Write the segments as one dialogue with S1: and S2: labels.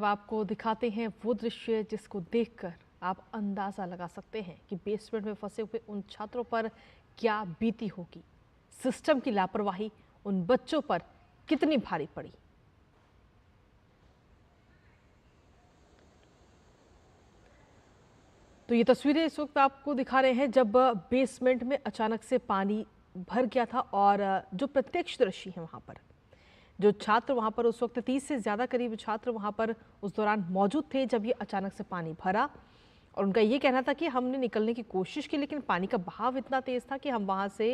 S1: अब आपको दिखाते हैं वो दृश्य जिसको देखकर आप अंदाजा लगा सकते हैं कि बेसमेंट में फंसे हुए उन छात्रों पर क्या बीती होगी। सिस्टम की लापरवाही उन बच्चों पर कितनी भारी पड़ी। तो ये तस्वीरें इस वक्त आपको दिखा रहे हैं जब बेसमेंट में अचानक से पानी भर गया था और जो प्रत्यक्षदर्शी हैं वहां पर जो छात्र वहां पर उस वक्त 30 से ज़्यादा करीब छात्र वहां पर उस दौरान मौजूद थे जब ये अचानक से पानी भरा। और उनका ये कहना था कि हमने निकलने की कोशिश की लेकिन पानी का बहाव इतना तेज़ था कि हम वहां से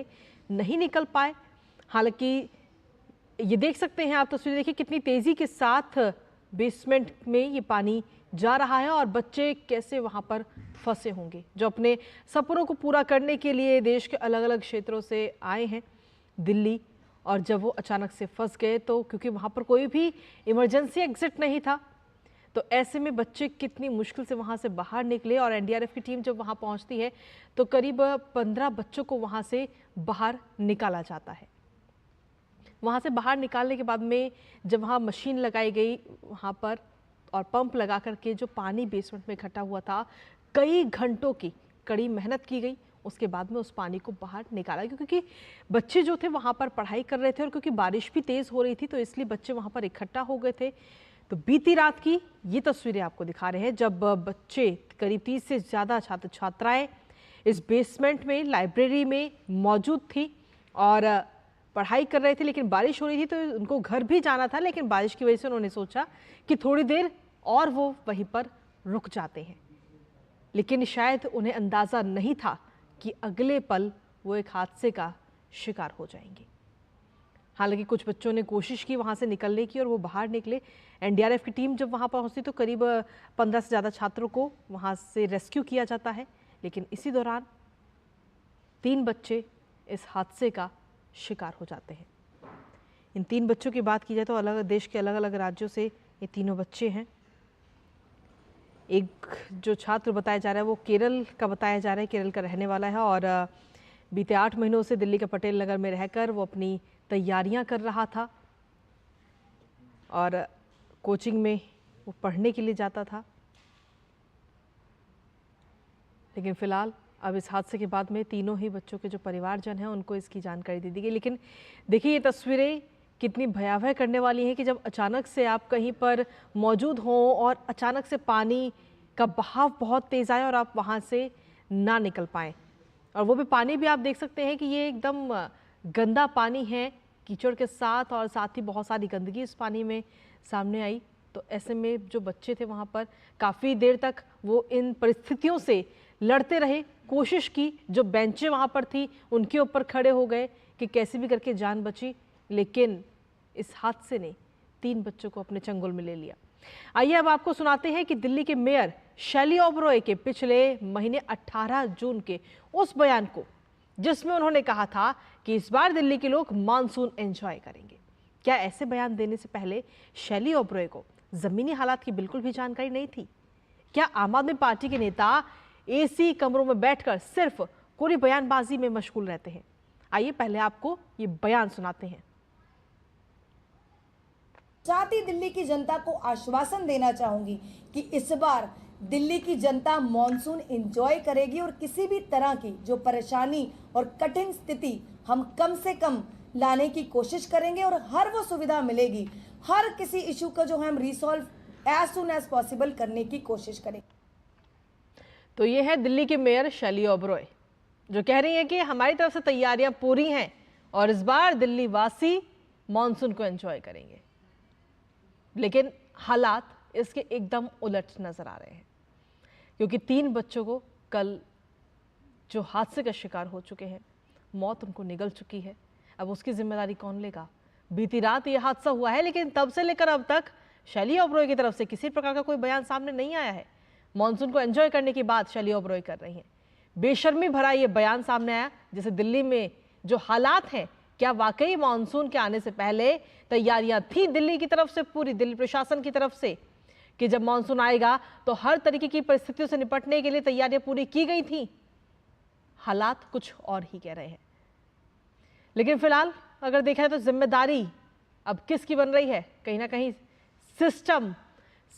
S1: नहीं निकल पाए। हालांकि ये देख सकते हैं आप तस्वीर देखिए कितनी तेज़ी के साथ बेसमेंट में ये पानी जा रहा है और बच्चे कैसे वहां पर फंसे होंगे जो अपने सपनों को पूरा करने के लिए देश के अलग अलग क्षेत्रों से आए हैं दिल्ली। और जब वो अचानक से फंस गए तो क्योंकि वहाँ पर कोई भी इमरजेंसी एग्जिट नहीं था तो ऐसे में बच्चे कितनी मुश्किल से वहाँ से बाहर निकले। और एनडीआरएफ की टीम जब वहाँ पहुँचती है तो करीब 15 बच्चों को वहाँ से बाहर निकाला जाता है। वहाँ से बाहर निकालने के बाद में जब वहाँ मशीन लगाई गई वहाँ पर और पंप लगा करके जो पानी बेसमेंट में इकट्ठा हुआ था कई घंटों की कड़ी मेहनत की गई। उसके बाद में उस पानी को बाहर निकाला क्योंकि बच्चे जो थे वहाँ पर पढ़ाई कर रहे थे और क्योंकि बारिश भी तेज़ हो रही थी तो इसलिए बच्चे वहाँ पर इकट्ठा हो गए थे। तो बीती रात की ये तस्वीरें आपको दिखा रहे हैं जब बच्चे करीब 30 से ज़्यादा छात्र छात्राएं इस बेसमेंट में लाइब्रेरी में मौजूद थी और पढ़ाई कर रहे थे लेकिन बारिश हो रही थी तो उनको घर भी जाना था लेकिन बारिश की वजह से उन्होंने सोचा कि थोड़ी देर और वो वहीं पर रुक जाते हैं। लेकिन शायद उन्हें अंदाज़ा नहीं था कि अगले पल वो एक हादसे का शिकार हो जाएंगे। हालांकि कुछ बच्चों ने कोशिश की वहां से निकलने की और वो बाहर निकले। एनडीआरएफ की टीम जब वहां पहुंचती तो करीब 15 से ज़्यादा छात्रों को वहां से रेस्क्यू किया जाता है लेकिन इसी दौरान 3 बच्चे इस हादसे का शिकार हो जाते हैं। इन 3 बच्चों की बात की जाए तो अलग देश के अलग अलग राज्यों से ये तीनों बच्चे हैं। एक जो छात्र बताया जा रहा है वो केरल का बताया जा रहा है, केरल का रहने वाला है और बीते 8 महीनों से दिल्ली के पटेल नगर में रहकर वो अपनी तैयारियां कर रहा था और कोचिंग में वो पढ़ने के लिए जाता था। लेकिन फिलहाल अब इस हादसे के बाद में तीनों ही बच्चों के जो परिवारजन हैं उनको इसकी जानकारी दे दी गई। लेकिन देखिए ये तस्वीरें कितनी भयावह करने वाली हैं कि जब अचानक से आप कहीं पर मौजूद हों और अचानक से पानी का बहाव बहुत तेज़ आए और आप वहाँ से ना निकल पाएँ। और वो भी पानी भी आप देख सकते हैं कि ये एकदम गंदा पानी है कीचड़ के साथ और साथ ही बहुत सारी गंदगी इस पानी में सामने आई। तो ऐसे में जो बच्चे थे वहाँ पर काफ़ी देर तक वो इन परिस्थितियों से लड़ते रहे, कोशिश की। जो बेंचें वहाँ पर थी उनके ऊपर खड़े हो गए कि कैसे भी करके जान बची लेकिन इस हादसे ने 3 बच्चों को अपने चंगुल में ले लिया। आइए अब आपको सुनाते हैं कि दिल्ली के मेयर शैली ओबरॉय के पिछले महीने 18 जून के उस बयान को जिसमें उन्होंने कहा था कि इस बार दिल्ली के लोग मानसून एंजॉय करेंगे। क्या ऐसे बयान देने से पहले शैली ओबरॉय को जमीनी हालात की बिल्कुल भी जानकारी नहीं थी? क्या आम आदमी पार्टी के नेता एसी कमरों में बैठकर सिर्फ पूरी बयानबाजी में मशगूल रहते हैं? आइए पहले आपको ये बयान सुनाते हैं।
S2: साथ ही दिल्ली की जनता को आश्वासन देना चाहूंगी कि इस बार दिल्ली की जनता मॉनसून एंजॉय करेगी और किसी भी तरह की जो परेशानी और कठिन स्थिति हम कम से कम लाने की कोशिश करेंगे और हर वो सुविधा मिलेगी, हर किसी इशू का जो है हम resolve as soon as possible करने की कोशिश करेंगे।
S1: तो ये है दिल्ली के मेयर शैली ओबरॉय जो कह रही है कि हमारी तरफ से तैयारियां पूरी हैं और इस बार दिल्ली वासी मॉनसून को एंजॉय करेंगे। लेकिन हालात इसके एकदम उलट नजर आ रहे हैं क्योंकि 3 बच्चों को कल जो हादसे का शिकार हो चुके हैं, मौत उनको निगल चुकी है। अब उसकी जिम्मेदारी कौन लेगा? बीती रात ये हादसा हुआ है लेकिन तब से लेकर अब तक शैली ओबरॉय की तरफ से किसी प्रकार का कोई बयान सामने नहीं आया है। मॉनसून को एंजॉय करने की बात शैली ओबरॉय कर रही हैं। बेशर्मी भरा ये बयान सामने आया जैसे दिल्ली में जो हालात हैं, क्या वाकई मानसून के आने से पहले तैयारियां थी दिल्ली की तरफ से, पूरी दिल्ली प्रशासन की तरफ से कि जब मानसून आएगा तो हर तरीके की परिस्थितियों से निपटने के लिए तैयारियां पूरी की गई थी? हालात कुछ और ही कह रहे हैं। लेकिन फिलहाल अगर देखा जाए तो जिम्मेदारी अब किसकी बन रही है? कहीं ना कहीं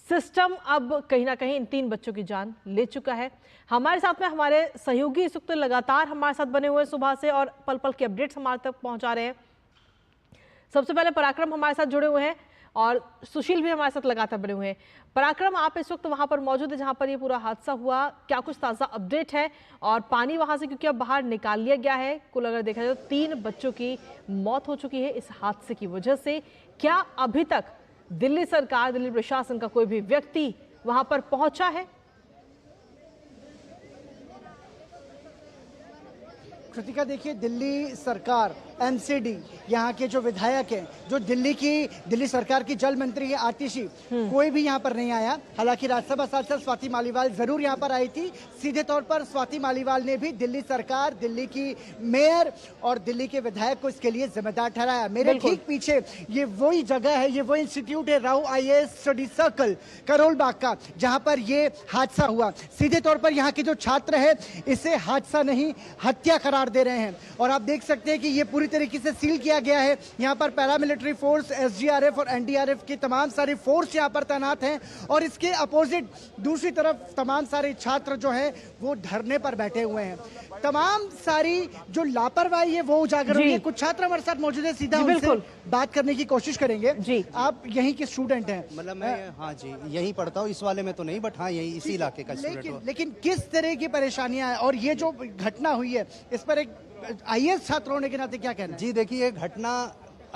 S1: सिस्टम अब कहीं ना कहीं इन 3 बच्चों की जान ले चुका है। हमारे साथ में हमारे सहयोगी इस वक्त लगातार हमारे साथ बने हुए हैं सुबह से और पल पल के अपडेट्स हमारे तक पहुंचा रहे हैं। सबसे पहले पराक्रम हमारे साथ जुड़े हुए हैं और सुशील भी हमारे साथ लगातार बने हुए हैं। पराक्रम, आप इस वक्त वहां पर मौजूद है जहां पर ये पूरा हादसा हुआ, क्या कुछ ताज़ा अपडेट है? और पानी वहां से क्योंकि अब बाहर निकाल लिया गया है, कुल अगर देखा जाए तो 3 बच्चों की मौत हो चुकी है इस हादसे की वजह से। क्या अभी तक दिल्ली सरकार, दिल्ली प्रशासन का कोई भी व्यक्ति वहां पर पहुंचा है?
S3: कृतिका, देखिए, दिल्ली सरकार, एमसीडी, यहाँ के जो विधायक हैं, जो दिल्ली सरकार की जल मंत्री है आतिशी, कोई भी यहाँ पर नहीं आया। हालांकि राज्यसभा सांसद स्वाति मालीवाल जरूर यहाँ पर आई थी। सीधे तौर पर स्वाति मालीवाल ने भी दिल्ली सरकार, दिल्ली की मेयर और दिल्ली के विधायक को इसके लिए जिम्मेदार ठहराया। मेरे ठीक पीछे ये वही जगह है, ये वो इंस्टीट्यूट है, Rao IAS study circle, Karol Bagh का, जहाँ पर ये हादसा हुआ। सीधे तौर पर यहाँ के जो छात्र है इसे हादसा नहीं, हत्या करार दे रहे हैं। और आप देख सकते हैं कि ये पूरी तरीके से सील किया गया है। यहाँ पर पैरामिलिट्री फोर्स, SGRF और NDRF की तमाम सारी फोर्स यहाँ पर तैनात हैं। और इसके अपोजिट दूसरी तरफ तमाम सारे छात्र जो हैं वो धरने पर बैठे हुए हैं। तमाम सारी जो लापरवाही है वो उजागर हुई है। कुछ छात्र हमारे साथ मौजूद है, सीधा उनसे बात करने की कोशिश करेंगे। जी, आप यहीं के स्टूडेंट हैं?
S4: मतलब मैं, हाँ जी, यहीं पढ़ता हूँ, इस वाले में तो नहीं, बट हाँ यहीं इसी इलाके का स्टूडेंट हूँ।
S3: लेकिन किस तरह की परेशानियां हैं और ये जो घटना हुई है इस पर एक IAS छात्र होने के नाते क्या कहना है?
S4: जी देखिए, ये घटना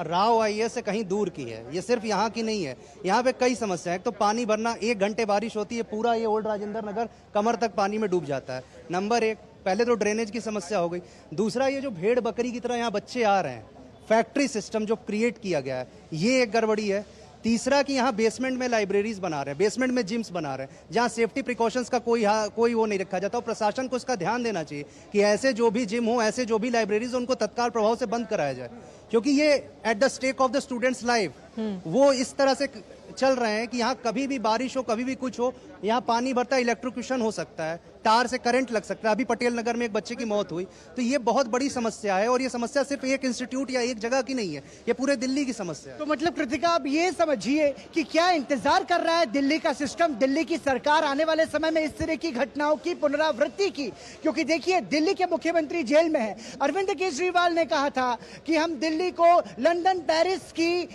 S4: राव IAS से कहीं दूर की है, ये सिर्फ यहाँ की नहीं है। यहाँ पे कई समस्या है। तो पानी भरना, 1 घंटे बारिश होती है, पूरा ये ओल्ड राजेंद्र नगर कमर तक पानी में डूब जाता है। नंबर 1, पहले तो ड्रेनेज की समस्या हो गई। दूसरा, ये जो भेड़ बकरी की तरह यहाँ बच्चे आ रहे हैं, फैक्ट्री सिस्टम जो क्रिएट किया गया है, ये एक गड़बड़ी है। तीसरा कि यहाँ बेसमेंट में लाइब्रेरीज बना रहे हैं, बेसमेंट में जिम्स बना रहे हैं, जहाँ सेफ्टी प्रिकॉशंस का कोई वो नहीं रखा जाता। और प्रशासन को इसका ध्यान देना चाहिए कि ऐसे जो भी जिम हो, ऐसे जो भी लाइब्रेरीज, उनको तत्काल प्रभाव से बंद कराया जाए, क्योंकि ये at the stake of the students life वो इस तरह से चल रहे हैं कि यहाँ कभी भी बारिश हो, कभी भी कुछ हो, यहाँ पानी भरता है, इलेक्ट्रोक्यूशन हो सकता है, तार से करंट लग सकता है। अभी पटेल नगर में एक बच्चे की मौत हुई। तो ये बहुत बड़ी समस्या है और ये समस्या सिर्फ एक इंस्टीट्यूट या एक जगह की नहीं है, ये पूरे दिल्ली की समस्या है।
S3: तो मतलब कृतिका, आप ये समझिए कि क्या इंतजार कर रहा है दिल्ली का सिस्टम, दिल्ली की सरकार आने वाले समय में इस तरह की घटनाओं की पुनरावृत्ति की? क्योंकि देखिए, दिल्ली के मुख्यमंत्री जेल में है। अरविंद केजरीवाल ने कहा था कि हम दिल्ली को लंदन, पेरिस की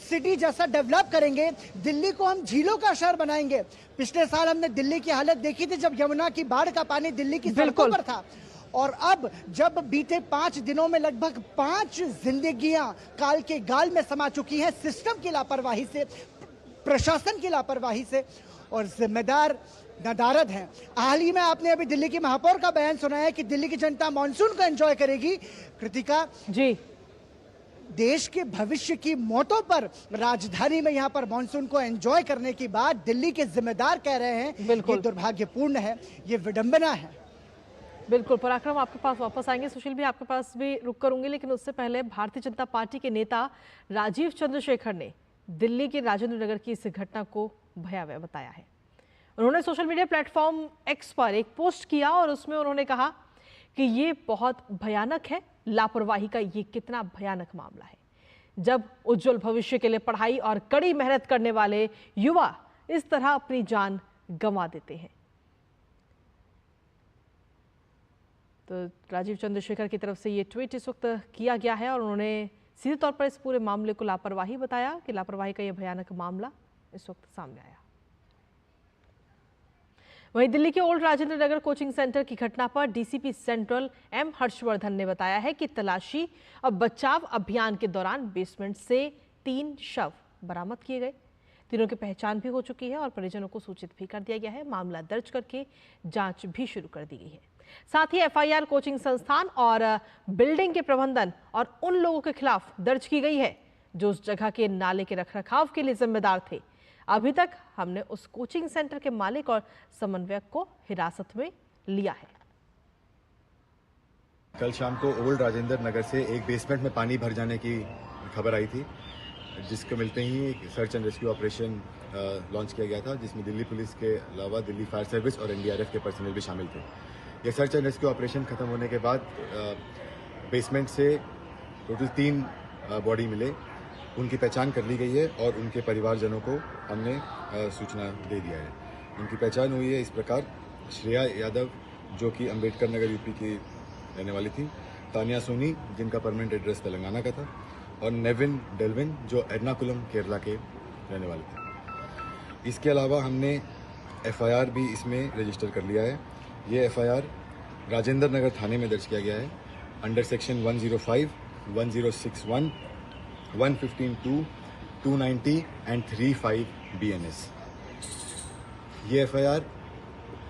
S3: सिटी जैसा डेवलप करेंगे, दिल्ली को हम झीलों का शहर बनाएंगे। पिछले साल हमने दिल्ली की हालत देखी थी जब यमुना की बाढ़ का पानी दिल्ली की सड़कों पर था। और अब जब बीते 5 दिनों में लगभग 5 जिंदगियां काल के गाल में समा चुकी हैं, सिस्टम की लापरवाही से, प्रशासन की लापरवाही से, और जिम्मेदार नदारद हैं। हाल ही में आपने अभी दिल्ली की महापौर का बयान सुना है कि दिल्ली की जनता मानसून को एंजॉय करेगी। कृतिका जी, देश के भविष्य की मौतों पर राजधानी में यहाँ पर मानसून को एंजॉय करने की बात दिल्ली के जिम्मेदार कह रहे हैं। ये दुर्भाग्यपूर्ण है, ये विडंबना है।
S1: बिल्कुल पराक्रम, आपके पास वापस आएंगे। सुशील भी आपके पास भी रुक करूंगी, लेकिन उससे पहले भारतीय जनता पार्टी के नेता राजीव चंद्रशेखर ने दिल्ली के राजेंद्र नगर की इस घटना को भयावह बताया है। उन्होंने सोशल मीडिया प्लेटफॉर्म X पर एक पोस्ट किया और उसमें उन्होंने कहा कि ये बहुत भयानक है, लापरवाही का ये कितना भयानक मामला है जब उज्जवल भविष्य के लिए पढ़ाई और कड़ी मेहनत करने वाले युवा इस तरह अपनी जान गंवा देते हैं। तो राजीव चंद्रशेखर की तरफ से ये ट्वीट इस वक्त किया गया है और उन्होंने सीधे तौर पर इस पूरे मामले को लापरवाही बताया कि लापरवाही का यह भयानक मामला इस वक्त सामने आया। वहीं दिल्ली के old Rajendra Nagar coaching centre की घटना पर DCP सेंट्रल M हर्षवर्धन ने बताया है कि तलाशी और बचाव अभियान के दौरान बेसमेंट से 3 शव बरामद किए गए। तीनों की पहचान भी हो चुकी है और परिजनों को सूचित भी कर दिया गया है। मामला दर्ज करके जांच भी शुरू कर दी गई है। साथ ही FIR कोचिंग संस्थान और बिल्डिंग के प्रबंधन और उन लोगों के खिलाफ दर्ज की गई है जो उस जगह के नाले के रखरखाव के लिए जिम्मेदार थे। अभी तक हमने उस कोचिंग सेंटर के मालिक और समन्वयक को हिरासत में लिया है।
S5: कल शाम को ओल्ड राजेंद्र नगर से एक बेसमेंट में पानी भर जाने की खबर आई थी, जिसको मिलते ही एक search and rescue operation launch किया गया था, जिसमें दिल्ली पुलिस के अलावा दिल्ली फायर सर्विस और NDRF के पर्सनल भी शामिल थे। यह सर्च एंड रेस्क्यू ऑपरेशन खत्म होने के बाद बेसमेंट से टोटल 3 बॉडी मिले। उनकी पहचान कर ली गई है और उनके परिवारजनों को हमने सूचना दे दिया है। उनकी पहचान हुई है इस प्रकार: श्रेया यादव जो कि अंबेडकर नगर यूपी की रहने वाली थी, तानिया सोनी जिनका परमानेंट एड्रेस तेलंगाना का था, और नेविन डेल्विन जो एर्नाकुलम केरला के रहने वाले थे। इसके अलावा हमने FIR भी इसमें रजिस्टर कर लिया है। ये FIR राजेंद्र नगर थाने में दर्ज किया गया है अंडर सेक्शन 105, 1061, 115(2), 290 एंड 35 BNS। ये FIR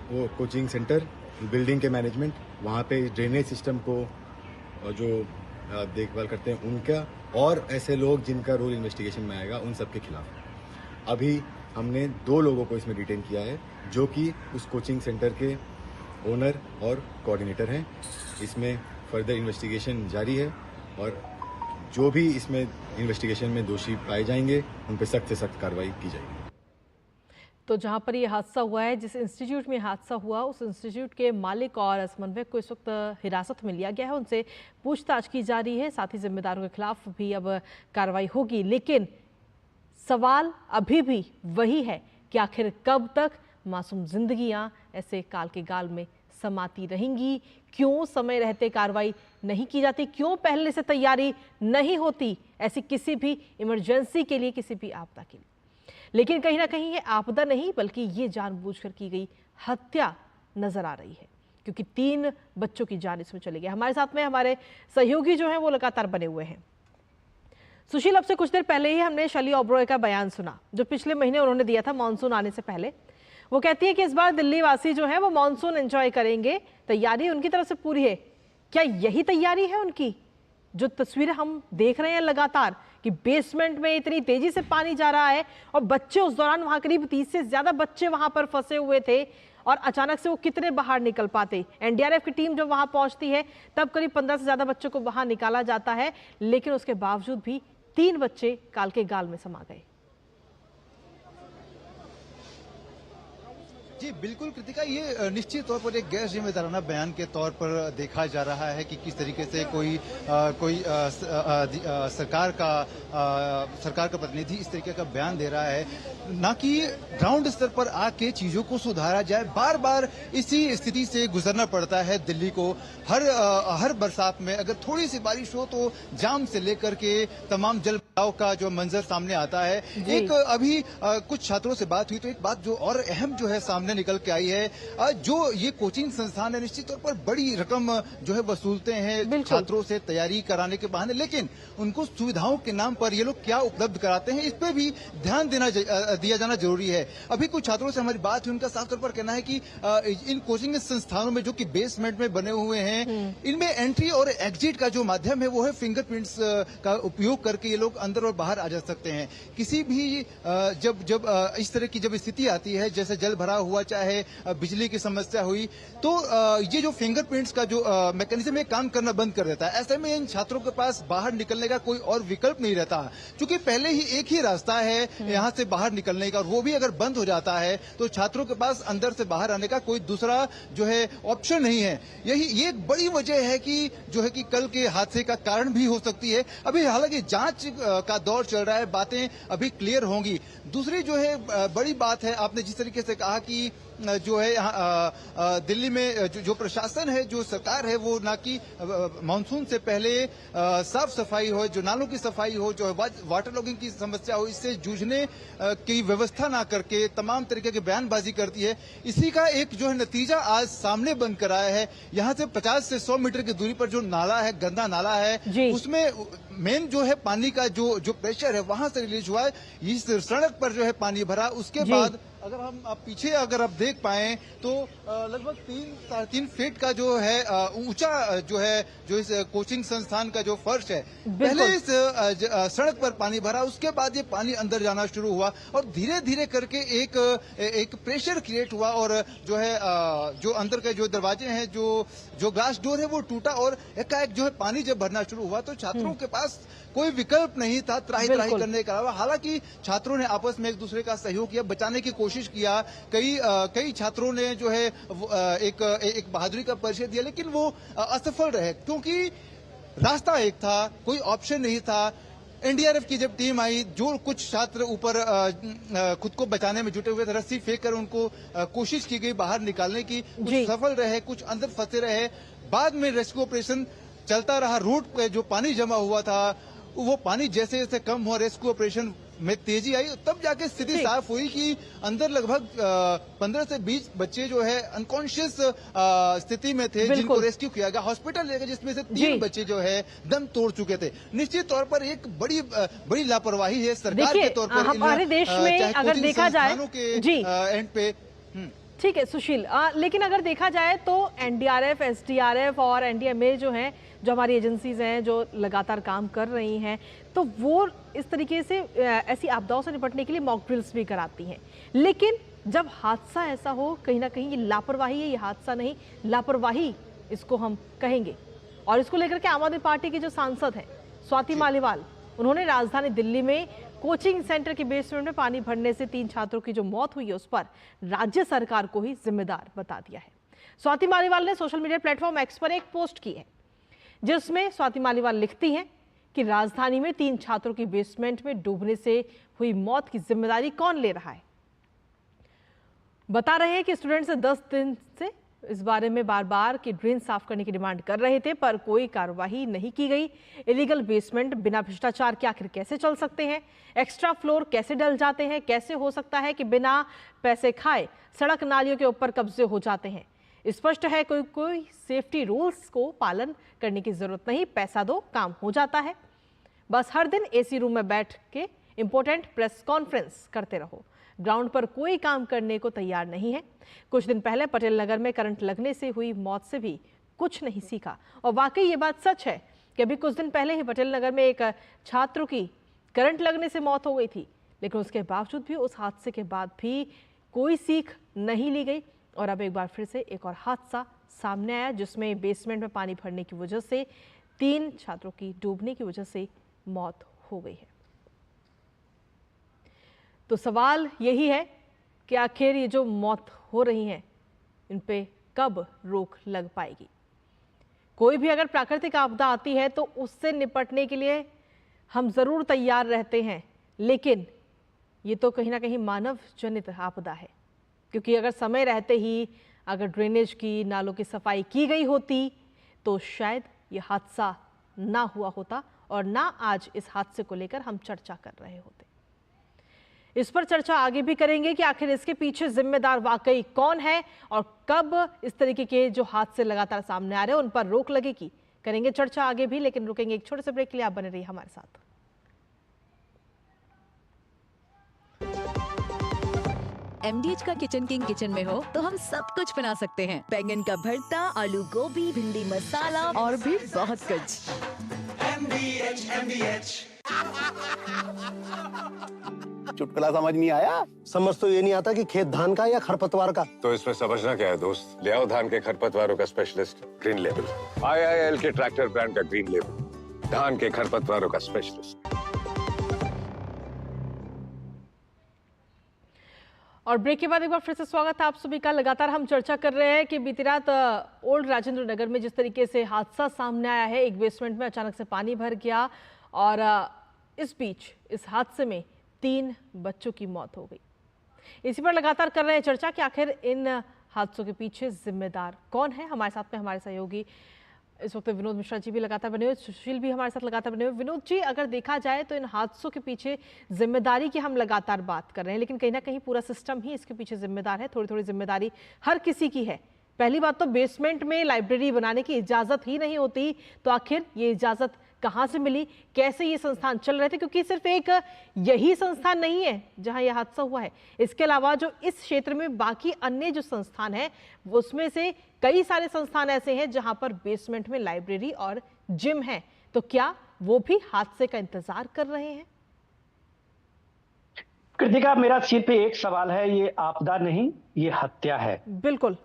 S5: वो कोचिंग सेंटर, बिल्डिंग के मैनेजमेंट, वहाँ पे ड्रेनेज सिस्टम को जो देखभाल करते हैं उनका, और ऐसे लोग जिनका रोल इन्वेस्टिगेशन में आएगा उन सब के खिलाफ। अभी हमने 2 लोगों को इसमें डिटेन किया है जो कि उस कोचिंग सेंटर के ओनर और कोऑर्डिनेटर हैं। इसमें फर्दर इन्वेस्टिगेशन जारी है और जो भी इसमें इन्वेस्टिगेशन में दोषी पाए जाएंगे उन पर सख्त से सख्त कार्रवाई की जाएगी।
S1: तो जहां पर ये हादसा हुआ है, जिस इंस्टीट्यूट में हादसा हुआ, उस इंस्टीट्यूट के मालिक और समन्वयक को इस वक्त हिरासत में लिया गया है। उनसे पूछताछ की जा रही है, साथ ही जिम्मेदारों के खिलाफ भी अब कार्रवाई होगी। लेकिन सवाल अभी भी वही है कि आखिर कब तक मासूम जिंदगियां ऐसे काल के गाल में समाती रहेंगी? क्यों समय रहते कार्रवाई नहीं की जाती? क्यों पहले से तैयारी नहीं होती ऐसी किसी भी इमरजेंसी के लिए, किसी भी आपदा के लिए? लेकिन कहीं ना कहीं ये आपदा नहीं बल्कि ये जानबूझकर की गई हत्या नजर आ रही है, क्योंकि 3 बच्चों की जान इसमें चली गई। हमारे साथ में हमारे सहयोगी जो हैं वो लगातार बने हुए हैं। सुशील, अब से कुछ देर पहले ही हमने शैली ओबरॉय का बयान सुना जो पिछले महीने उन्होंने दिया था मानसून आने से पहले। वो कहती है कि इस बार दिल्ली वासी जो है वो मानसून एंजॉय करेंगे, तैयारी उनकी तरफ से पूरी है। क्या यही तैयारी है उनकी? जो तस्वीरें हम देख रहे हैं लगातार कि बेसमेंट में इतनी तेजी से पानी जा रहा है और बच्चे उस दौरान वहां करीब 30 से ज्यादा बच्चे वहां पर फंसे हुए थे और अचानक से वो कितने बाहर निकल पाते। NDRF की टीम जब वहां पहुंचती है तब करीब 15 से ज्यादा बच्चों को बाहर निकाला जाता है, लेकिन उसके बावजूद भी 3 बच्चे काल के गाल में समा गए।
S6: जी बिल्कुल कृतिका, ये निश्चित तौर पर एक गैर जिम्मेदाराना बयान के तौर पर देखा जा रहा है कि किस तरीके से कोई सरकार का प्रतिनिधि इस तरीके का बयान दे रहा है, ना कि ग्राउंड स्तर पर आके चीजों को सुधारा जाए। बार बार इसी स्थिति से गुजरना पड़ता है दिल्ली को। हर बरसात में अगर थोड़ी सी बारिश हो तो जाम से लेकर के तमाम जल भराव का जो मंजर सामने आता है। एक अभी कुछ छात्रों से बात हुई तो एक बात जो और अहम जो है सामने निकल के आई है, जो ये कोचिंग संस्थान है निश्चित तौर पर बड़ी रकम जो है वसूलते हैं छात्रों से तैयारी कराने के बहाने, लेकिन उनको सुविधाओं के नाम पर ये लोग क्या उपलब्ध कराते हैं इस पे भी ध्यान दिया जाना जरूरी है। अभी कुछ छात्रों से हमारी बात हुई, उनका साफ तौर पर कहना है कि इन कोचिंग संस्थानों में जो कि बेसमेंट में बने हुए हैं, इनमें एंट्री और एग्जिट का जो माध्यम है वो है फिंगरप्रिंट्स का उपयोग करके ये लोग अंदर और बाहर आ जा सकते हैं। किसी भी जब इस तरह की जब स्थिति आती है, जैसे जल भरा हुआ, चाहे बिजली की समस्या हुई, तो ये जो फिंगरप्रिंट्स का जो मैकेनिज्म है काम करना बंद कर देता है। ऐसे में इन छात्रों के पास बाहर निकलने का कोई और विकल्प नहीं रहता, क्योंकि पहले ही एक ही रास्ता है यहाँ से बाहर निकलने का, और वो भी अगर बंद हो जाता है तो छात्रों के पास अंदर से बाहर आने का कोई दूसरा जो है ऑप्शन नहीं है। ये एक बड़ी वजह है कि जो है कि कल के हादसे का कारण भी हो सकती है। अभी हालांकि जांच का दौर चल रहा है, बातें अभी क्लियर होंगी। दूसरी जो है बड़ी बात है, आपने जिस तरीके से कहा कि जो है यहाँ दिल्ली में जो प्रशासन है, जो सरकार है, वो ना कि मानसून से पहले साफ सफाई हो, जो नालों की सफाई हो, जो वाटर लॉगिंग की समस्या हो, इससे जूझने की व्यवस्था ना करके तमाम तरीके की बयानबाजी करती है। इसी का एक जो है नतीजा आज सामने बन कर आया है। यहाँ से 50 से 100 मीटर की दूरी पर जो नाला है, गंदा नाला है, उसमें मेन जो है पानी का जो प्रेशर है वहां से रिलीज हुआ है। इस सड़क पर जो है पानी भरा, उसके बाद अगर हम पीछे अगर आप देख पाए तो लगभग 3 फीट का जो है ऊंचा जो है जो इस कोचिंग संस्थान का जो फर्श है, पहले इस सड़क पर पानी भरा, उसके बाद ये पानी अंदर जाना शुरू हुआ और धीरे धीरे करके एक प्रेशर क्रिएट हुआ और जो है जो अंदर के जो दरवाजे हैं, जो ग्लास डोर है वो टूटा और एकाएक जो है पानी जब भरना शुरू हुआ तो छात्रों के पास कोई विकल्प नहीं था त्राही करने के अलावा। हालांकि छात्रों ने आपस में एक दूसरे का सहयोग किया, बचाने की कोशिश किया। कई छात्रों ने जो है एक बहादुरी का परिचय दिया, लेकिन वो असफल रहे क्योंकि रास्ता एक था, कोई ऑप्शन नहीं था। एनडीआरएफ की जब टीम आई, जो कुछ छात्र ऊपर खुद को बचाने में जुटे हुए थे, रस्सी फेंक कर उनको कोशिश की गई बाहर निकालने की, कुछ सफल रहे, कुछ अंदर फंसे रहे। बाद में रेस्क्यू ऑपरेशन चलता रहा। रोड पे जो पानी जमा हुआ था, वो पानी जैसे जैसे कम हुआ, रेस्क्यू ऑपरेशन में तेजी आई, तब जाके स्थिति साफ हुई कि अंदर लगभग 15 से 20 बच्चे जो है अनकॉन्शियस स्थिति में थे, जिनको रेस्क्यू किया गया, हॉस्पिटल ले गए, जिसमें से 3 बच्चे जो है दम तोड़ चुके थे। निश्चित तौर पर एक बड़ी लापरवाही है सरकार के तौर पर
S1: हमारे देश में अगर देखा जाए
S6: जी एंड पे।
S1: ठीक है सुशील, लेकिन अगर देखा जाए तो एनडीआरएफ, एसडीआरएफ और एनडीएमए जो हैं, जो हमारी एजेंसीज हैं जो लगातार काम कर रही हैं, तो वो इस तरीके से ऐसी आपदाओं से निपटने के लिए मॉक ड्रिल्स भी कराती हैं। लेकिन जब हादसा ऐसा हो, कहीं ना कहीं ये लापरवाही है, ये हादसा नहीं लापरवाही इसको हम कहेंगे। और इसको लेकर के आम आदमी पार्टी की जो सांसद हैं स्वाति मालीवाल, उन्होंने राजधानी दिल्ली में कोचिंग सेंटर के बेसमेंट में पानी भरने से 3 छात्रों की जो मौत हुई है उस पर राज्य सरकार को ही जिम्मेदार बता दिया है। स्वाति मालीवाल ने सोशल मीडिया प्लेटफॉर्म एक्स पर एक पोस्ट की है, जिसमें स्वाति मालीवाल लिखती हैं कि राजधानी में 3 छात्रों की बेसमेंट में डूबने से हुई मौत की जिम्मेदारी कौन ले रहा है। बता रहे हैं कि स्टूडेंट्स 10 दिन से इस बारे में बार बार कि ड्रेन साफ करने की डिमांड कर रहे थे, पर कोई कार्रवाई नहीं की गई। इलीगल बेसमेंट बिना भ्रष्टाचार के आखिर कैसे चल सकते हैं? एक्स्ट्रा फ्लोर कैसे डल जाते हैं? कैसे हो सकता है कि बिना पैसे खाए सड़क नालियों के ऊपर कब्जे हो जाते हैं? स्पष्ट है कोई सेफ्टी रूल्स को पालन करने की जरूरत नहीं, पैसा दो काम हो जाता है। बस हर दिन एसी रूम में बैठ के इंपॉर्टेंट प्रेस कॉन्फ्रेंस करते रहो, ग्राउंड पर कोई काम करने को तैयार नहीं है। कुछ दिन पहले पटेल नगर में करंट लगने से हुई मौत से भी कुछ नहीं सीखा। और वाकई ये बात सच है कि अभी कुछ दिन पहले ही पटेल नगर में एक छात्र की करंट लगने से मौत हो गई थी, लेकिन उसके बावजूद भी उस हादसे के बाद भी कोई सीख नहीं ली गई। और अब एक बार फिर से एक और हादसा सामने आया, जिसमें बेसमेंट में पानी भरने की वजह से 3 छात्रों की डूबने की वजह से मौत हो गई है। तो सवाल यही है कि आखिर ये जो मौत हो रही हैं, इन पे कब रोक लग पाएगी? कोई भी अगर प्राकृतिक आपदा आती है तो उससे निपटने के लिए हम जरूर तैयार रहते हैं, लेकिन ये तो कहीं ना कहीं मानव जनित आपदा है, क्योंकि अगर समय रहते ही अगर ड्रेनेज की, नालों की सफाई की गई होती तो शायद ये हादसा ना हुआ होता और ना आज इस हादसे को लेकर हम चर्चा कर रहे होते। इस पर चर्चा आगे भी करेंगे कि आखिर इसके पीछे जिम्मेदार वाकई कौन है और कब इस तरीके के जो हादसे लगातार सामने आ रहे हैं उन पर रोक लगेगी। करेंगे चर्चा आगे भी, लेकिन रुकेंगे एक छोटे से ब्रेक के लिए। आप बने रहिए हमारे साथ।
S7: MDH का किचन किंग किचन में हो तो हम सब कुछ बना सकते हैं। बैंगन का भरता, आलू गोभी, भिंडी मसाला और भी बहुत कुछ।
S8: MDH। चुटकुला समझ नहीं आया?
S9: समझ तो ये नहीं आता कि खेत धान का या खरपतवार का।
S10: तो इसमें समझना क्या है दोस्त? ले आओ धान के खरपतवारों का स्पेशलिस्ट ग्रीन लेबल। IIL के ट्रैक्टर ब्रांड का ग्रीन लेबल, धान के खरपतवारों का स्पेशलिस्ट।
S1: और ब्रेक के बाद एक बार फिर से स्वागत है आप सभी का। लगातार हम चर्चा कर रहे हैं कि बीती रात ओल्ड राजेंद्र नगर में जिस तरीके से हादसा सामने आया है, एक बेसमेंट में अचानक से पानी भर गया और इस बीच इस हादसे में 3 बच्चों की मौत हो गई। इसी पर लगातार कर रहे हैं चर्चा कि आखिर इन हादसों के पीछे जिम्मेदार कौन है। हमारे साथ में हमारे सहयोगी इस वक्त विनोद मिश्रा जी भी लगातार बने हुए, सुशील भी हमारे साथ लगातार बने हुए। विनोद जी, अगर देखा जाए तो इन हादसों के पीछे जिम्मेदारी की हम लगातार बात कर रहे हैं, लेकिन कहीं ना कहीं पूरा सिस्टम ही इसके पीछे जिम्मेदार है। थोड़ी थोड़ी जिम्मेदारी हर किसी की है। पहली बात तो बेसमेंट में लाइब्रेरी बनाने की इजाजत ही नहीं होती, तो आखिर ये इजाजत कहाँ से मिली, कैसे ये संस्थान चल रहे थे? क्योंकि सिर्फ एक यही संस्थान नहीं है जहां यह हादसा हुआ है, इसके अलावा जो इस क्षेत्र में बाकी अन्य जो संस्थान है उसमें से कई सारे संस्थान ऐसे हैं जहां पर बेसमेंट में लाइब्रेरी और जिम है। तो क्या वो भी हादसे का इंतजार कर रहे हैं?
S11: कृतिका, मेरा सिर्फ एक सवाल है, ये आपदा नहीं, ये हत्या है।
S1: बिल्कुल,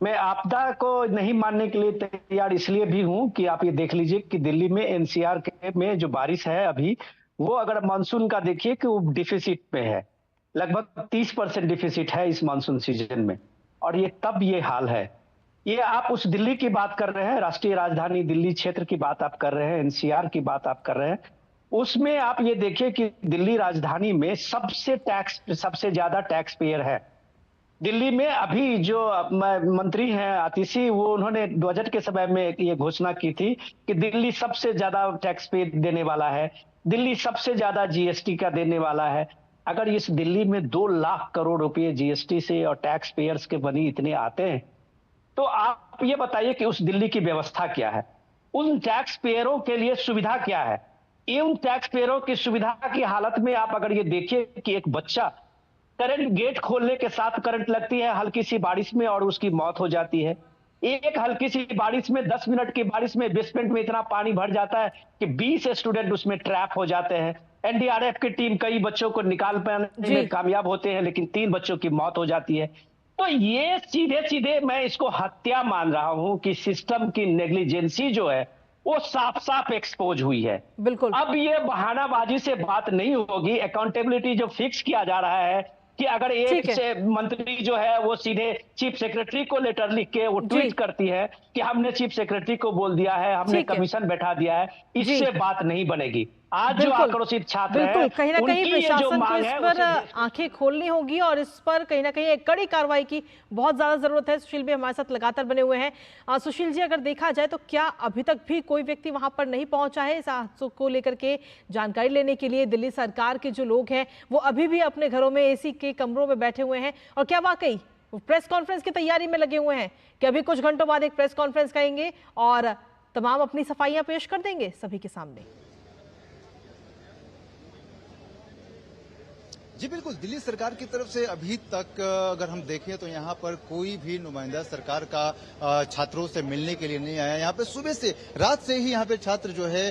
S11: मैं आपदा को नहीं मानने के लिए तैयार इसलिए भी हूं कि आप ये देख लीजिए कि दिल्ली में NCR में जो बारिश है अभी, वो अगर मानसून का देखिए कि वो डिफिसिट में है, लगभग 30% डिफिसिट है इस मानसून सीजन में, और ये तब ये हाल है। ये आप उस दिल्ली की बात कर रहे हैं, राष्ट्रीय राजधानी दिल्ली क्षेत्र की बात आप कर रहे हैं, NCR की बात आप कर रहे हैं, उसमें आप ये देखिए कि दिल्ली राजधानी में सबसे ज्यादा टैक्स पेयर है। दिल्ली में अभी जो मंत्री हैं आतिशी, वो उन्होंने बजट के समय में ये घोषणा की थी कि दिल्ली सबसे ज्यादा टैक्स पे देने वाला है, दिल्ली सबसे ज्यादा जीएसटी का देने वाला है। अगर इस दिल्ली में 2 लाख करोड़ रुपए जीएसटी से और टैक्स पेयर्स के बनी इतने आते हैं, तो आप ये बताइए कि उस दिल्ली की व्यवस्था क्या है, उन टैक्स पेयरों के लिए सुविधा क्या है। ये उन टैक्स पेयरों की सुविधा की हालत में आप अगर ये देखिए कि एक बच्चा करंट गेट खोलने के साथ करंट लगती है हल्की सी बारिश में और उसकी मौत हो जाती है। एक हल्की सी बारिश में 10 मिनट की बारिश में बेसमेंट में इतना पानी भर जाता है कि 20 स्टूडेंट उसमें ट्रैप हो जाते हैं। एनडीआरएफ की टीम कई बच्चों को निकाल पाने में कामयाब होते हैं, लेकिन 3 बच्चों की मौत हो जाती है। तो ये सीधे सीधे मैं इसको हत्या मान रहा हूं कि सिस्टम की नेग्लिजेंसी जो है वो साफ साफ एक्सपोज हुई है।
S1: बिल्कुल।
S11: अब ये बहानाबाजी से बात नहीं होगी। अकाउंटेबिलिटी जो फिक्स किया जा रहा है कि अगर एक से मंत्री जो है वो सीधे चीफ सेक्रेटरी को लेटर लिख के वो ट्वीट करती है कि हमने चीफ सेक्रेटरी को बोल दिया है, हमने कमीशन बैठा दिया है, इससे बात नहीं बनेगी। आज जो आक्रोशित छात्र हैं,
S1: कहीं ना कहीं प्रशासन को इस पर आंखें खोलनी होगी और इस पर कहीं ना कहीं एक कड़ी कार्रवाई की बहुत ज्यादा जरूरत है। सुशील भी हमारे साथ लगातार बने हुए हैं। सुशील जी, अगर देखा जाए तो क्या अभी तक भी कोई व्यक्ति वहां पर नहीं पहुंचा है इस हादसों को लेकर के जानकारी लेने के लिए? दिल्ली सरकार के जो लोग हैं वो अभी भी अपने घरों में एसी के कमरों में बैठे हुए हैं और क्या वाकई प्रेस कॉन्फ्रेंस की तैयारी में लगे हुए हैं कि अभी कुछ घंटों बाद एक प्रेस कॉन्फ्रेंस करेंगे और तमाम अपनी सफाइयां पेश कर देंगे सभी के सामने?
S6: जी बिल्कुल, दिल्ली सरकार की तरफ से अभी तक अगर हम देखें तो यहाँ पर कोई भी नुमाइंदा सरकार का छात्रों से मिलने के लिए नहीं आया। यहाँ पे सुबह से रात से ही यहाँ पे छात्र जो है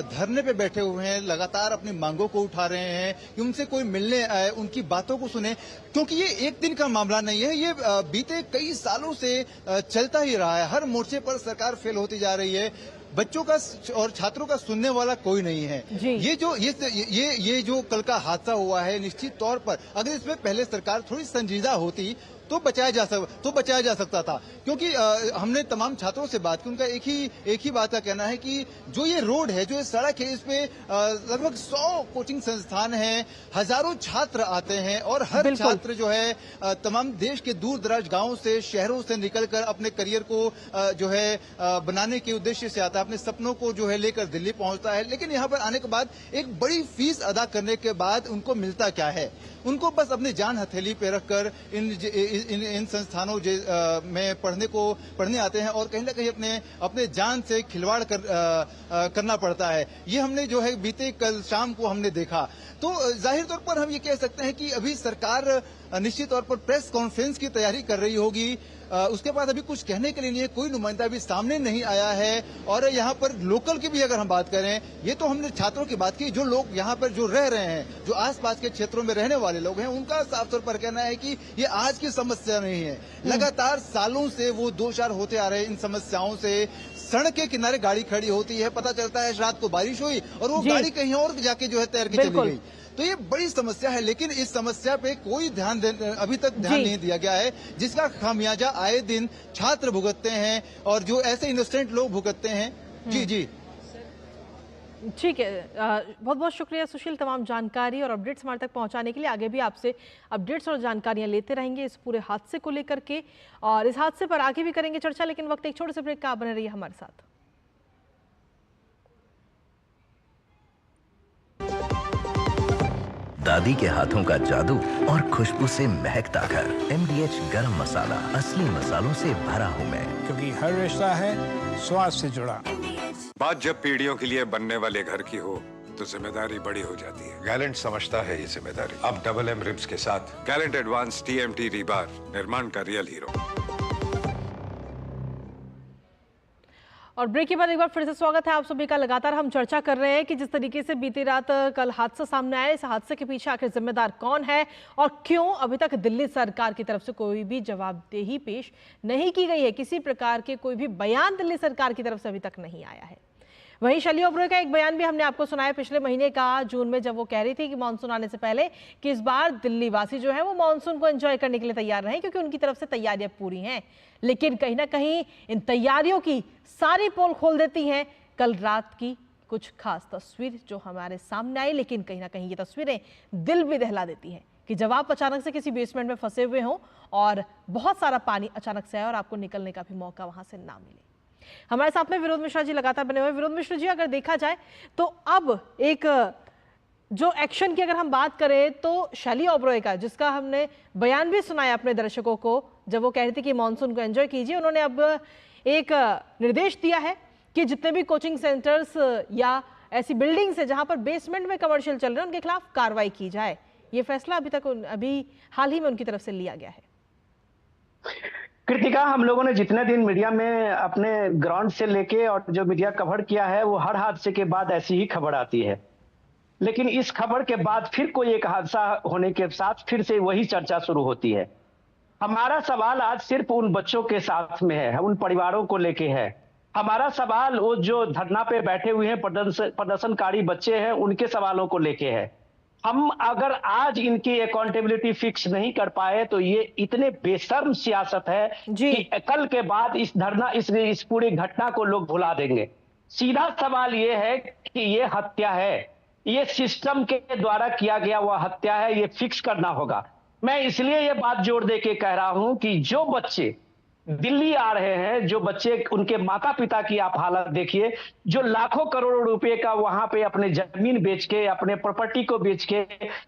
S6: धरने पे बैठे हुए हैं, लगातार अपनी मांगों को उठा रहे हैं कि उनसे कोई मिलने आए, उनकी बातों को सुने, क्योंकि ये एक दिन का मामला नहीं है, ये बीते कई सालों से चलता ही रहा है। हर मोर्चे पर सरकार फेल होती जा रही है, बच्चों का और छात्रों का सुनने वाला कोई नहीं है। ये जो कल का हादसा हुआ है, निश्चित तौर पर अगर इसमें पहले सरकार थोड़ी संजीदा होती तो बचाया जा सकता था, क्योंकि हमने तमाम छात्रों से बात की, उनका एक ही बात का कहना है कि जो ये रोड है, जो ये सड़क है, इस पे लगभग 100 कोचिंग संस्थान हैं, हजारों छात्र आते हैं और हर छात्र जो है तमाम देश के दूर दराज गांवों से, शहरों से निकलकर अपने करियर को जो है बनाने के उद्देश्य से आता है, अपने सपनों को जो है लेकर दिल्ली पहुंचता है। लेकिन यहाँ पर आने के बाद एक बड़ी फीस अदा करने के बाद उनको मिलता क्या है? उनको बस अपनी जान हथेली पे रखकर इन संस्थानों में पढ़ने आते हैं और कहीं ना कहीं अपने जान से खिलवाड़ करना पड़ता है। ये हमने जो है बीते कल शाम को हमने देखा। तो जाहिर तौर पर हम ये कह सकते हैं कि अभी सरकार निश्चित तौर पर प्रेस कॉन्फ्रेंस की तैयारी कर रही होगी। उसके बाद अभी कुछ कहने के लिए नहीं है, कोई नुमाइंदा अभी सामने नहीं आया है। और यहाँ पर लोकल की भी अगर हम बात करें, ये तो हमने छात्रों की बात की, जो लोग यहाँ पर जो रह रहे हैं, जो आसपास के क्षेत्रों में रहने वाले लोग हैं, उनका साफ तौर पर कहना है कि ये आज की समस्या नहीं है, लगातार सालों से वो दो चार होते आ रहे हैं इन समस्याओं से। सड़क के किनारे गाड़ी खड़ी होती है, पता चलता है रात को बारिश हुई और वो गाड़ी कहीं और जाके जो है तैर के चली गई। तो ये बड़ी समस्या है, लेकिन इस समस्या पे कोई अभी तक ध्यान नहीं दिया गया है, जिसका खामियाजा आए दिन छात्र भुगतते हैं और जो ऐसे इनोसेंट लोग भुगतते हैं। जी
S1: ठीक है, बहुत बहुत शुक्रिया सुशील तमाम जानकारी और अपडेट्स हमारे तक पहुंचाने के लिए। आगे भी आपसे अपडेट्स और जानकारियां लेते रहेंगे इस पूरे हादसे को लेकर के, और इस हादसे पर आगे भी करेंगे चर्चा, लेकिन वक्त एक छोटे से ब्रेक का। बने रहिए हमारे साथ।
S12: दादी के हाथों का जादू और खुशबू से महकता घर। MDH गरम मसाला, असली मसालों से भरा हूँ मैं,
S13: क्योंकि हर रिश्ता है स्वाद से जुड़ा।
S10: बात जब पीढ़ियों के लिए बनने वाले घर की हो तो जिम्मेदारी बड़ी हो जाती है। गैलेंट समझता है ये जिम्मेदारी। अब डबल M रिब्स के साथ गैलेंट एडवांस TMT रीबार, निर्माण का रियल हीरो।
S1: और ब्रेक के बाद एक बार फिर से स्वागत है आप सभी का। लगातार हम चर्चा कर रहे हैं कि जिस तरीके से बीती रात कल हादसा सामने आया, इस हादसे के पीछे आखिर जिम्मेदार कौन है और क्यों अभी तक दिल्ली सरकार की तरफ से कोई भी जवाबदेही पेश नहीं की गई है। किसी प्रकार के कोई भी बयान दिल्ली सरकार की तरफ से अभी तक नहीं आया है। वहीं शैली ओबरॉय का एक बयान भी हमने आपको सुनाया पिछले महीने का जून में, जब वो कह रही थी कि मानसून आने से पहले कि इस बार दिल्ली वासी जो है वो मानसून को एंजॉय करने के लिए तैयार रहें, क्योंकि उनकी तरफ से तैयारियां पूरी हैं। लेकिन कहीं ना कहीं इन तैयारियों की सारी पोल खोल देती हैं कल रात की कुछ खास तस्वीर जो हमारे सामने आई, लेकिन कहीं ना कहीं ये तस्वीरें दिल भी दहला देती हैं कि जब आप अचानक से किसी बेसमेंट में फंसे हुए हों और बहुत सारा पानी अचानक से आए और आपको निकलने का भी मौका वहां से ना मिले। हमारे साथ में विनोद मिश्रा जी लगातार बने हुए। विनोद मिश्रा जी, अगर देखा जाए तो अब एक जो एक्शन की अगर हम बात करें तो शैली ओबरॉय का, जिसका हमने बयान भी सुनाया अपने दर्शकों को जब वो कह रही थी कि मॉनसून को एंजॉय कीजिए, उन्होंने अब एक निर्देश दिया है कि जितने भी कोचिंग सेंटर्स या ऐसी बिल्डिंग्स है जहां पर बेसमेंट में कमर्शियल चल रहे हैं उनके खिलाफ कार्रवाई की जाए। ये फैसला अभी हाल ही में उनकी तरफ से लिया गया है।
S11: कृतिका, हम लोगों ने जितने दिन मीडिया में अपने ग्राउंड से लेके और जो मीडिया कवर किया है, वो हर हादसे के बाद ऐसी ही खबर आती है, लेकिन इस खबर के बाद फिर कोई एक हादसा होने के साथ फिर से वही चर्चा शुरू होती है। हमारा सवाल आज सिर्फ उन बच्चों के साथ में है, उन परिवारों को लेके है। हमारा सवाल वो जो धरना पे बैठे हुए हैं प्रदर्शनकारी बच्चे हैं, उनके सवालों को लेके है। हम अगर आज इनकी अकाउंटेबिलिटी फिक्स नहीं कर पाए तो ये इतने बेशर्म सियासत है कि कल के बाद इस धरना इस पूरी घटना को लोग भुला देंगे। सीधा सवाल ये है कि ये हत्या है, ये सिस्टम के द्वारा किया गया वह हत्या है, ये फिक्स करना होगा। मैं इसलिए ये बात जोर दे के कह रहा हूं कि जो बच्चे दिल्ली आ रहे हैं, जो बच्चे, उनके माता पिता की आप हालत देखिए, जो लाखों करोड़ों रुपए का वहां पे अपने जमीन बेच के, अपने प्रॉपर्टी को बेच के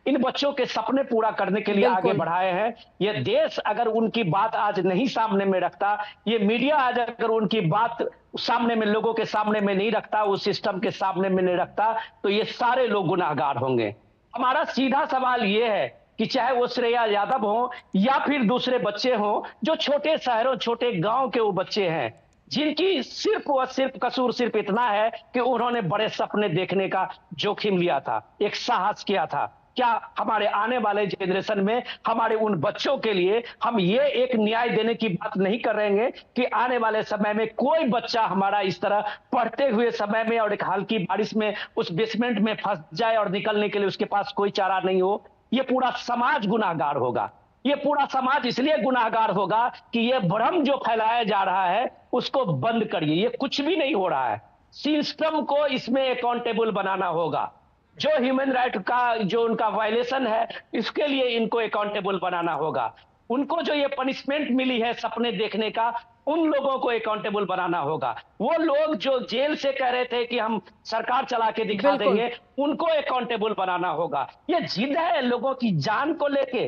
S11: इन बच्चों के सपने पूरा करने के लिए आगे बढ़ाए हैं। ये देश अगर उनकी बात आज नहीं सामने में रखता, ये मीडिया आज अगर उनकी बात सामने में, लोगों के सामने में नहीं रखता, उस सिस्टम के सामने में नहीं रखता, तो ये सारे लोग गुनाहगार होंगे। हमारा सीधा सवाल ये है कि चाहे वो श्रेया यादव हो या फिर दूसरे बच्चे हो, जो छोटे शहरों, छोटे गांव के वो बच्चे हैं, जिनकी सिर्फ और सिर्फ कसूर सिर्फ इतना है कि उन्होंने बड़े सपने देखने का जोखिम लिया था, एक साहस किया था। क्या हमारे आने वाले जनरेशन में हमारे उन बच्चों के लिए हम ये एक न्याय देने की बात नहीं करेंगे कि आने वाले समय में कोई बच्चा हमारा इस तरह पढ़ते हुए समय में और एक हल्की बारिश में उस बेसमेंट में फंस जाए और निकलने के लिए उसके पास कोई चारा नहीं हो? ये पूरा समाज गुनाहगार होगा। ये पूरा समाज इसलिए गुनाहगार होगा कि ये भ्रम जो फैलाया जा रहा है उसको बंद करिए। ये कुछ भी नहीं हो रहा है, सिस्टम को इसमें अकाउंटेबल बनाना होगा। जो ह्यूमन राइट का जो उनका वायलेशन है, इसके लिए इनको अकाउंटेबल बनाना होगा। उनको जो ये पनिशमेंट मिली है सपने देखने का, उन लोगों को अकाउंटेबल बनाना होगा। वो लोग जो जेल से कह रहे थे कि हम सरकार चला के दिखा देंगे, उनको अकाउंटेबल बनाना होगा। ये जिद है लोगों की जान को लेके,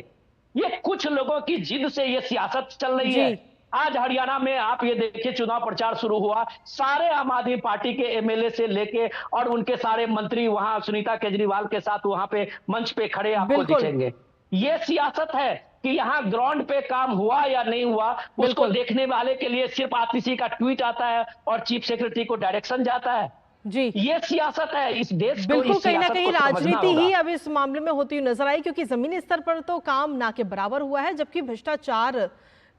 S11: ये कुछ लोगों की जिद से ये सियासत चल रही है। आज हरियाणा में आप ये देखिए, चुनाव प्रचार शुरू हुआ, सारे आम आदमी पार्टी के एमएलए से लेके और उनके सारे मंत्री वहां सुनीता केजरीवाल के साथ वहां पे मंच पे खड़े आपको दिखेंगे। ये सियासत है कि यहाँ ग्राउंड पे काम हुआ या नहीं हुआ, उसको देखने वाले के लिए सिर्फ आतिशी का ट्वीट आता है और चीफ सेक्रेटरी को डायरेक्शन जाता है।
S1: जी,
S11: ये सियासत है इस देश को।
S1: बिल्कुल, कहीं ना कहीं राजनीति ही अब इस मामले में होती हुई नजर आई, क्योंकि जमीनी स्तर पर तो काम ना के बराबर हुआ है, जबकि भ्रष्टाचार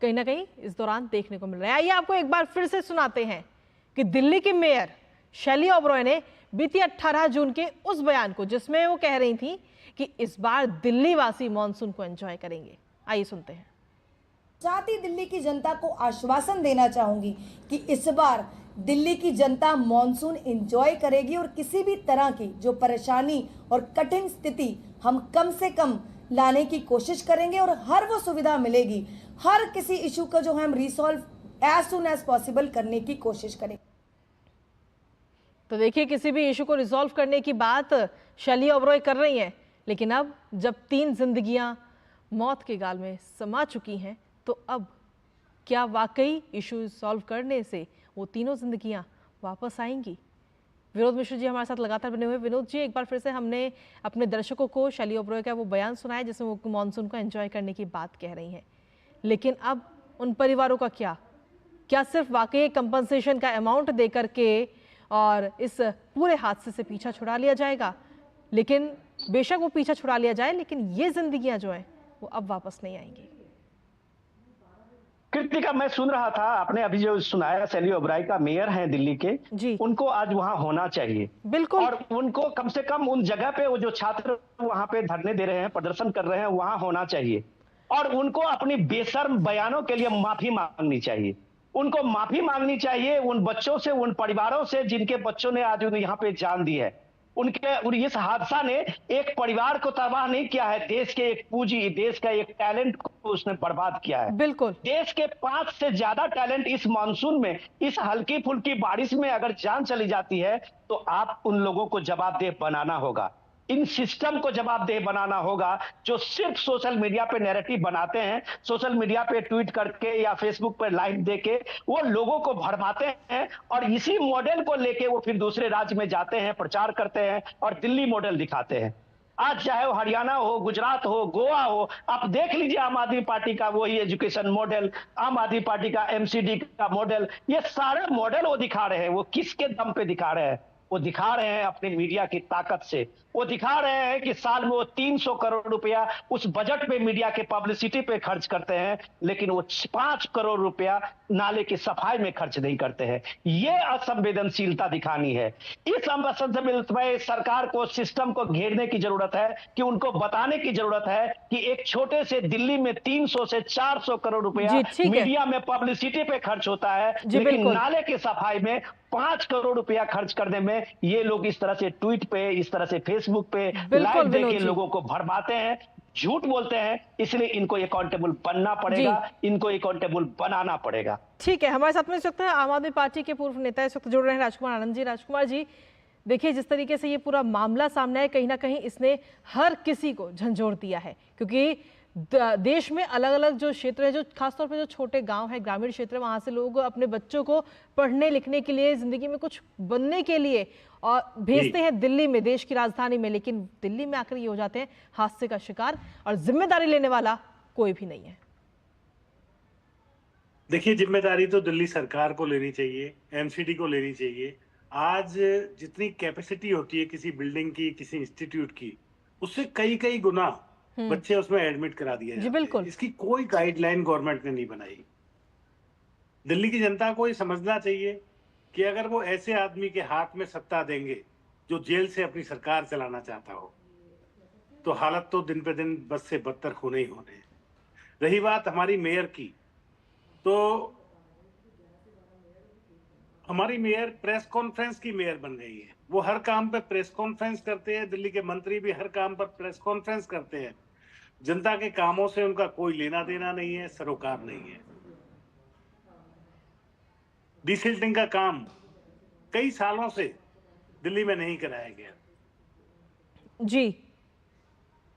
S1: कहीं ना कहीं इस दौरान देखने को मिल रहा है। आइए आपको एक बार फिर से सुनाते हैं कि दिल्ली की मेयर शैली ओबरॉय ने बीती 18 जून के उस बयान को, जिसमें वो कह रही थी कि इस बार दिल्ली वासी मॉनसून को एंजॉय करेंगे। आइए सुनते हैं।
S2: साथ ही दिल्ली की जनता को आश्वासन देना चाहूंगी कि इस बार दिल्ली की जनता मॉनसून एंजॉय करेगी और किसी भी तरह की जो परेशानी और कठिन स्थिति हम कम से कम लाने की कोशिश करेंगे और हर वो सुविधा मिलेगी। हर किसी इशू को जो हम resolve as soon as possible करने की कोशिश करेंगे।
S1: तो देखिए, किसी भी इशू को रिजॉल्व करने की बात शैली ओबरॉय कर रही हैं, लेकिन अब जब 3 जिंदगियां मौत के गाल में समा चुकी हैं, तो अब क्या वाकई इशू सॉल्व करने से वो तीनों जिंदगियां वापस आएंगी? विनोद मिश्रा जी हमारे साथ लगातार बने हुए। विनोद जी, एक बार फिर से हमने अपने दर्शकों को शैली ओबरॉय का वो बयान सुनाया जिसमें वो मॉनसून को एंजॉय करने की बात कह रही हैं, लेकिन अब उन परिवारों का क्या सिर्फ वाकई कंपनसेशन का अमाउंट दे करके और इस पूरे हादसे से पीछा छुड़ा लिया जाएगा? लेकिन बेशक वो पीछा छुड़ा लिया जाए, लेकिन ये जिंदगियां जो हैं वो अब वापस नहीं आएंगी।
S11: कृतिका, मैं सुन रहा था आपने अभी जो सुनाया, शैली ओबरॉय का मेयर हैं दिल्ली के जी, उनको आज वहां होना चाहिए।
S1: बिल्कुल,
S11: और उनको कम से कम उन जगह पे वो जो छात्र वहां पे धरने दे रहे हैं, प्रदर्शन कर रहे हैं, वहां होना चाहिए और उनको अपनी बेशर्म बयानों के लिए माफी मांगनी चाहिए। उनको माफी मांगनी चाहिए उन बच्चों से, उन परिवारों से जिनके बच्चों ने आज यहाँ पे जान दी है। इस हादसा ने एक परिवार को तबाह नहीं किया है, देश के एक पूंजी, देश का एक टैलेंट को उसने बर्बाद किया है।
S1: बिल्कुल,
S11: देश के 5 से ज्यादा टैलेंट इस मानसून में, इस हल्की फुल्की बारिश में अगर जान चली जाती है तो आप उन लोगों को जवाबदेह बनाना होगा। इन सिस्टम को जवाबदेह बनाना होगा जो सिर्फ सोशल मीडिया पे नैरेटिव बनाते हैं, सोशल मीडिया पे ट्वीट करके या फेसबुक पे लाइव देके वो लोगों को भरमाते हैं और इसी मॉडल को लेके वो फिर दूसरे राज्य में जाते हैं, प्रचार करते हैं और दिल्ली मॉडल दिखाते हैं। आज चाहे वो हरियाणा हो, गुजरात हो, गोवा हो, आप देख लीजिए आम आदमी पार्टी का वही एजुकेशन मॉडल, आम आदमी पार्टी का एमसीडी का मॉडल, ये सारे मॉडल वो दिखा रहे हैं। वो किसके दम पे दिखा रहे हैं? वो दिखा रहे हैं अपने मीडिया की ताकत से। वो दिखा रहे हैं कि साल में वो 300 करोड़ रुपया उस बजट पे मीडिया के पब्लिसिटी पे खर्च करते हैं, लेकिन वो 5 करोड़ रुपया नाले की सफाई में खर्च नहीं करते हैं। ये असंवेदनशीलता दिखानी है। इस असंवेदनशीलता में सरकार को सिस्टम को घेरने की जरूरत है कि उनको बताने की जरूरत है कि एक छोटे से दिल्ली में 300 से 400 करोड़ रुपया मीडिया में पब्लिसिटी पे खर्च होता है, लेकिन नाले की सफाई में 5 करोड़ रुपया खर्च करने में ये लोग इस तरह से ट्वीट पे, इस तरह से फेसबुक पे लाइव देके लोगों को भरमाते हैं, झूठ बोलते हैं। इसलिए इनको अकाउंटेबल बनना पड़ेगा, इनको अकाउंटेबल बनाना पड़ेगा।
S1: ठीक है, हमारे साथ में इस वक्त आम आदमी पार्टी के पूर्व नेता इस वक्त जुड़ रहे हैं राजकुमार आनंद जी। राजकुमार जी, देखिए जिस तरीके से ये पूरा मामला सामने है, कहीं ना कहीं इसने हर किसी को झंझोर दिया है, क्योंकि देश में अलग अलग जो क्षेत्र है, जो खासतौर पे जो छोटे गांव है, ग्रामीण क्षेत्र है, वहां से लोग अपने बच्चों को पढ़ने लिखने के लिए, जिंदगी में कुछ बनने के लिए और भेजते हैं दिल्ली में, देश की राजधानी में, लेकिन दिल्ली में आकर ये हो जाते हैं हादसे का शिकार और जिम्मेदारी लेने वाला कोई भी नहीं है।
S14: देखिए, जिम्मेदारी तो दिल्ली सरकार को लेनी चाहिए, एमसीडी को लेनी चाहिए। आज जितनी कैपेसिटी होती है किसी बिल्डिंग की, किसी इंस्टीट्यूट की, उससे कई गुना बच्चे उसमें एडमिट करा दिए जाते हैं। बिल्कुल, इसकी कोई गाइडलाइन गवर्नमेंट ने नहीं बनाई। दिल्ली की जनता को ये समझना चाहिए कि अगर वो ऐसे आदमी के हाथ में सत्ता देंगे जो जेल से अपनी सरकार चलाना चाहता हो, तो हालत तो दिन पे दिन बद से बदतर होने ही होने। रही बात हमारी मेयर की, तो हमारी मेयर प्रेस कॉन्फ्रेंस की मेयर बन गई है। वो हर काम पे प्रेस कॉन्फ्रेंस करते हैं, दिल्ली के मंत्री भी हर काम पर प्रेस कॉन्फ्रेंस करते हैं। जनता के कामों से उनका कोई लेना देना नहीं है, सरोकार नहीं है। डिसिल्टिंग का काम कई सालों से दिल्ली में नहीं कराया गया।
S1: जी,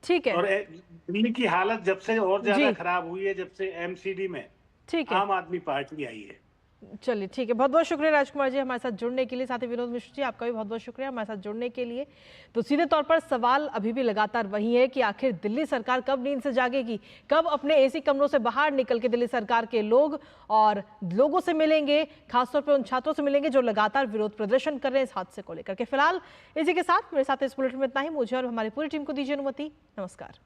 S1: ठीक है।
S14: और दिल्ली की हालत जब से और ज्यादा खराब हुई है, जब से एमसीडी में आम आदमी पार्टी आई है।
S1: चलिए, ठीक है, बहुत बहुत शुक्रिया राजकुमार जी हमारे साथ जुड़ने के लिए। साथ ही विनोद मिश्र जी, आपका भी बहुत बहुत शुक्रिया हमारे साथ जुड़ने के लिए। तो सीधे तौर पर सवाल अभी भी लगातार वही है कि आखिर दिल्ली सरकार कब नींद से जागेगी, कब अपने एसी कमरों से बाहर निकल के दिल्ली सरकार के लोग और लोगों से मिलेंगे, खासतौर पर उन छात्रों से मिलेंगे जो लगातार विरोध प्रदर्शन कर रहे हैं इस हादसे को लेकर के। फिलहाल इसी के साथ मेरे साथ इस बुलेटिन में इतना ही। मुझे और हमारी पूरी टीम को दीजिए अनुमति। नमस्कार।